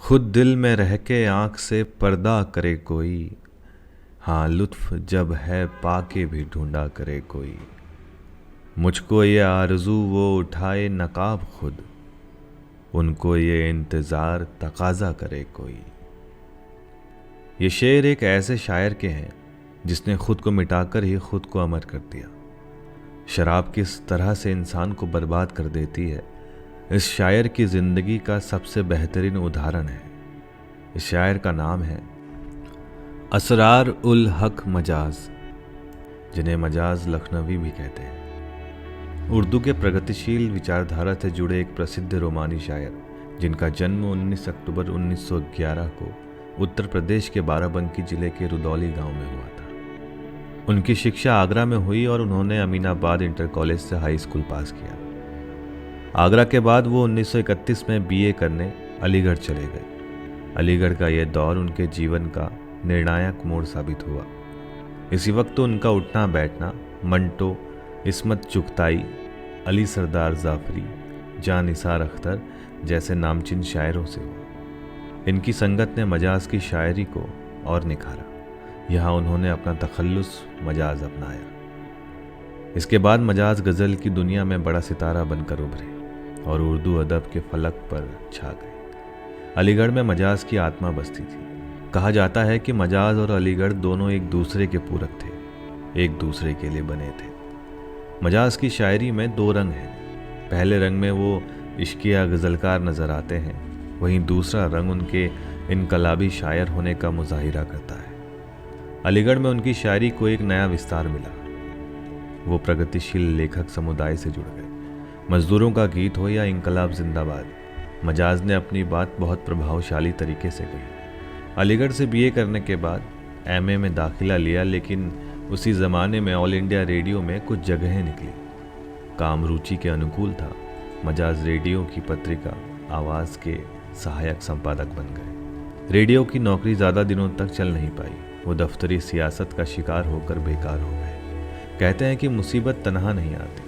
खुद दिल में रह के आँख से पर्दा करे कोई। हाँ लुत्फ जब है पाके भी ढूंढा करे कोई। मुझको ये आरज़ू वो उठाए नकाब खुद, उनको ये इंतज़ार तकाज़ा करे कोई। ये शेर एक ऐसे शायर के हैं जिसने खुद को मिटाकर ही खुद को अमर कर दिया। शराब किस तरह से इंसान को बर्बाद कर देती है, इस शायर की ज़िंदगी का सबसे बेहतरीन उदाहरण है। इस शायर का नाम है असरार उल हक मजाज, जिन्हें मजाज लखनवी भी कहते हैं। उर्दू के प्रगतिशील विचारधारा से जुड़े एक प्रसिद्ध रोमानी शायर, जिनका जन्म 19 अक्टूबर 1911 को उत्तर प्रदेश के बाराबंकी जिले के रुदौली गांव में हुआ था। उनकी शिक्षा आगरा में हुई और उन्होंने अमीनाबाद इंटर कॉलेज से हाई स्कूल पास किया। आगरा के बाद वो 1931 में बीए करने अलीगढ़ चले गए। अलीगढ़ का यह दौर उनके जीवन का निर्णायक मोड़ साबित हुआ। इसी वक्त तो उनका उठना बैठना मंटो, इस्मत चुगताई, अली सरदार जाफरी, जान निसार अख्तर जैसे नामचीन शायरों से हुआ। इनकी संगत ने मजाज की शायरी को और निखारा। यहाँ उन्होंने अपना तखल्लुस मजाज अपनाया। इसके बाद मजाज गज़ल की दुनिया में बड़ा सितारा बनकर उभरे और उर्दू अदब के फलक पर छा गए। अलीगढ़ में मजाज की आत्मा बसती थी। कहा जाता है कि मजाज और अलीगढ़ दोनों एक दूसरे के पूरक थे, एक दूसरे के लिए बने थे। मजाज की शायरी में दो रंग हैं। पहले रंग में वो इश्किया गज़लकार नज़र आते हैं, वहीं दूसरा रंग उनके इनकलाबी शायर होने का मुजाहिरा करता है। अलीगढ़ में उनकी शायरी को एक नया विस्तार मिला। वो प्रगतिशील लेखक समुदाय से जुड़ गए। मजदूरों का गीत हो या इनकलाब जिंदाबाद, मजाज ने अपनी बात बहुत प्रभावशाली तरीके से कही। अलीगढ़ से बीए करने के बाद एमए में दाखिला लिया, लेकिन उसी ज़माने में ऑल इंडिया रेडियो में कुछ जगहें निकली। काम रुचि के अनुकूल था। मजाज रेडियो की पत्रिका आवाज़ के सहायक संपादक बन गए। रेडियो की नौकरी ज़्यादा दिनों तक चल नहीं पाई। वो दफ्तरी सियासत का शिकार होकर बेकार हो गए। कहते हैं कि मुसीबत तनहा नहीं आती।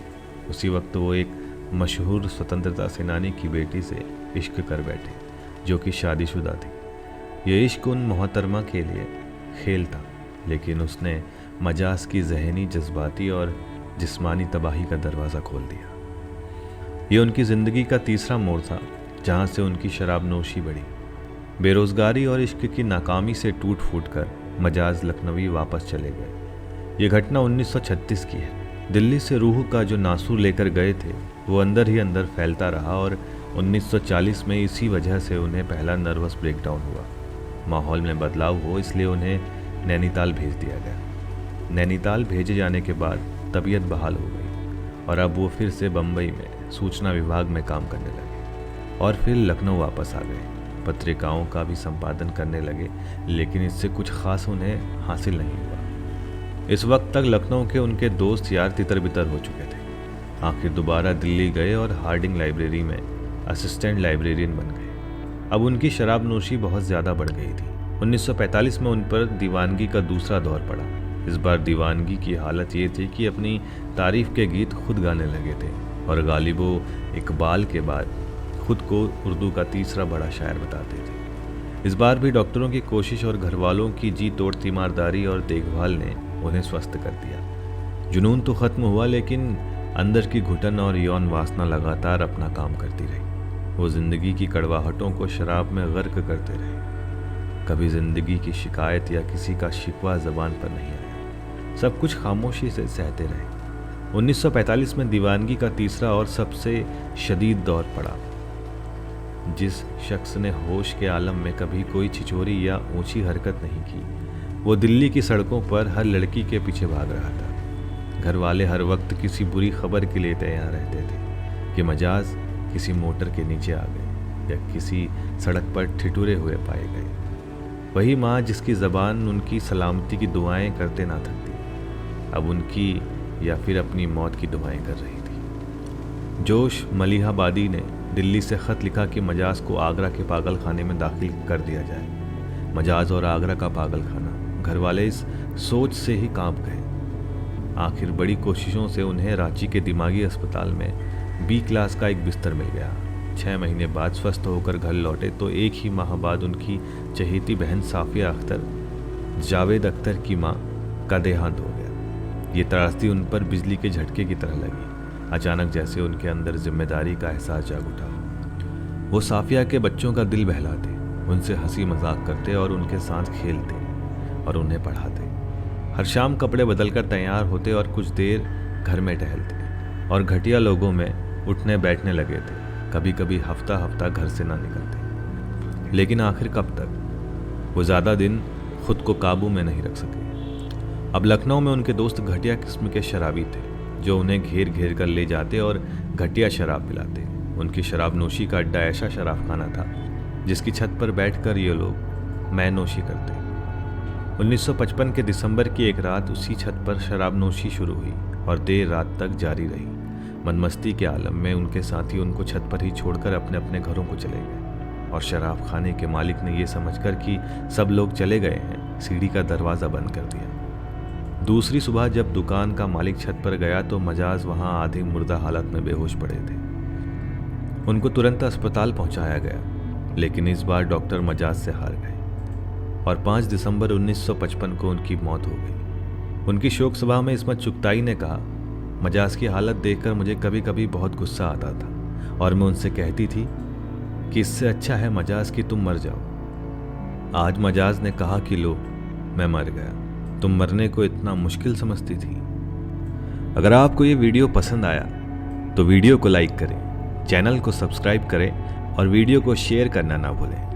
उसी वक्त वो एक मशहूर स्वतंत्रता सेनानी की बेटी से इश्क कर बैठे, जो कि शादीशुदा थी। ये इश्क उन मोहतरमा के लिए खेल था, लेकिन उसने मजाज की जहनी, जज्बाती और जिस्मानी तबाही का दरवाज़ा खोल दिया। ये उनकी ज़िंदगी का तीसरा मोड़ था, जहाँ से उनकी शराब नोशी बढ़ी। बेरोज़गारी और इश्क की नाकामी से टूट फूट कर मजाज लखनवी वापस चले गए। ये घटना 1936 की है। दिल्ली से रूह का जो नासूर लेकर गए थे, वो अंदर ही अंदर फैलता रहा और 1940 में इसी वजह से उन्हें पहला नर्वस ब्रेकडाउन हुआ। माहौल में बदलाव हो, इसलिए उन्हें नैनीताल भेज दिया गया। नैनीताल भेजे जाने के बाद तबीयत बहाल हो गई और अब वो फिर से बम्बई में सूचना विभाग में काम करने लगे और फिर लखनऊ वापस आ गए। पत्रिकाओं का भी संपादन करने लगे, लेकिन इससे कुछ खास उन्हें हासिल नहीं हुआ। इस वक्त तक लखनऊ के उनके दोस्त यार तितर बितर हो चुके थे। आखिर दोबारा दिल्ली गए और हार्डिंग लाइब्रेरी में असिस्टेंट लाइब्रेरियन बन गए। अब उनकी शराब नोशी बहुत ज़्यादा बढ़ गई थी। 1945 में उन पर दीवानगी का दूसरा दौर पड़ा। इस बार दीवानगी की हालत ये थी कि अपनी तारीफ के गीत खुद गाने लगे थे और गालिबो इकबाल के बाद खुद को उर्दू का तीसरा बड़ा शायर बताते थे। इस बार भी डॉक्टरों की कोशिश और घर वालों की जी तोड़ तीमारदारी और देखभाल ने उन्हें स्वस्थ कर दिया। जुनून तो ख़त्म हुआ, लेकिन अंदर की घुटन और यौन वासना लगातार अपना काम करती रही। वो ज़िंदगी की कड़वाहटों को शराब में गर्क करते रहे। कभी ज़िंदगी की शिकायत या किसी का शिकवा ज़बान पर नहीं आया। सब कुछ खामोशी से सहते रहे। 1945 में दीवानगी का तीसरा और सबसे शदीद दौर पड़ा। जिस शख्स ने होश के आलम में कभी कोई छिछोरी या ऊंची हरकत नहीं की, वो दिल्ली की सड़कों पर हर लड़की के पीछे भाग रहा था। घर वाले हर वक्त किसी बुरी खबर के लिए तैयार रहते थे कि मजाज किसी मोटर के नीचे आ गए या किसी सड़क पर ठिठुरे हुए पाए गए। वही माँ जिसकी ज़बान उनकी सलामती की दुआएं करते ना थकती, अब उनकी या फिर अपनी मौत की दुआएं कर रही थी। जोश मलिहाबादी ने दिल्ली से ख़त लिखा कि मजाज को आगरा के पागल खाने में दाखिल कर दिया जाए। मजाज और आगरा का पागल खाना, घर वाले इस सोच से ही कांप गए। आखिर बड़ी कोशिशों से उन्हें रांची के दिमागी अस्पताल में बी क्लास का एक बिस्तर मिल गया। 6 महीने बाद स्वस्थ होकर घर लौटे तो 1 ही माह बाद उनकी चहेती बहन साफिया अख्तर, जावेद अख्तर की मां, का देहांत हो गया। ये त्रासदी उन पर बिजली के झटके की तरह लगी। अचानक जैसे उनके अंदर जिम्मेदारी का एहसास जाग उठा। वो साफिया के बच्चों का दिल बहलाते, उनसे हंसी मजाक करते और उनके साथ खेलते और उन्हें पढ़ाते। हर शाम कपड़े बदलकर तैयार होते और कुछ देर घर में टहलते और घटिया लोगों में उठने बैठने लगे थे। कभी कभी हफ्ता हफ्ता घर से ना निकलते। लेकिन आखिर कब तक? वो ज़्यादा दिन खुद को काबू में नहीं रख सके। अब लखनऊ में उनके दोस्त घटिया किस्म के शराबी थे जो उन्हें घेर घेर कर ले जाते और घटिया शराब पिलाते। उनकी शराब नोशी का अड्डा ऐसा शराब खाना था जिसकी छत पर बैठकर ये लोग मैं नोशी करते। 1955 के दिसंबर की एक रात उसी छत पर शराब नोशी शुरू हुई और देर रात तक जारी रही। मनमस्ती के आलम में उनके साथी उनको छत पर ही छोड़कर अपने अपने घरों को चले गए और शराब खाने के मालिक ने यह समझकर कि सब लोग चले गए हैं, सीढ़ी का दरवाज़ा बंद कर दिया। दूसरी सुबह जब दुकान का मालिक छत पर गया तो मजाज वहां आधे मुर्दा हालत में बेहोश पड़े थे। उनको तुरंत अस्पताल पहुंचाया गया, लेकिन इस बार डॉक्टर मजाज से हार गए और 5 दिसंबर 1955 को उनकी मौत हो गई। उनकी शोक सभा में इस्मत चुगताई ने कहा, मजाज की हालत देखकर मुझे कभी कभी बहुत गुस्सा आता था और मैं उनसे कहती थी कि इससे अच्छा है मजाज कि तुम मर जाओ। आज मजाज ने कहा कि लो, मैं मर गया, तुम मरने को इतना मुश्किल समझती थी। अगर आपको ये वीडियो पसंद आया तो वीडियो को लाइक करें, चैनल को सब्सक्राइब करें और वीडियो को शेयर करना ना भूलें।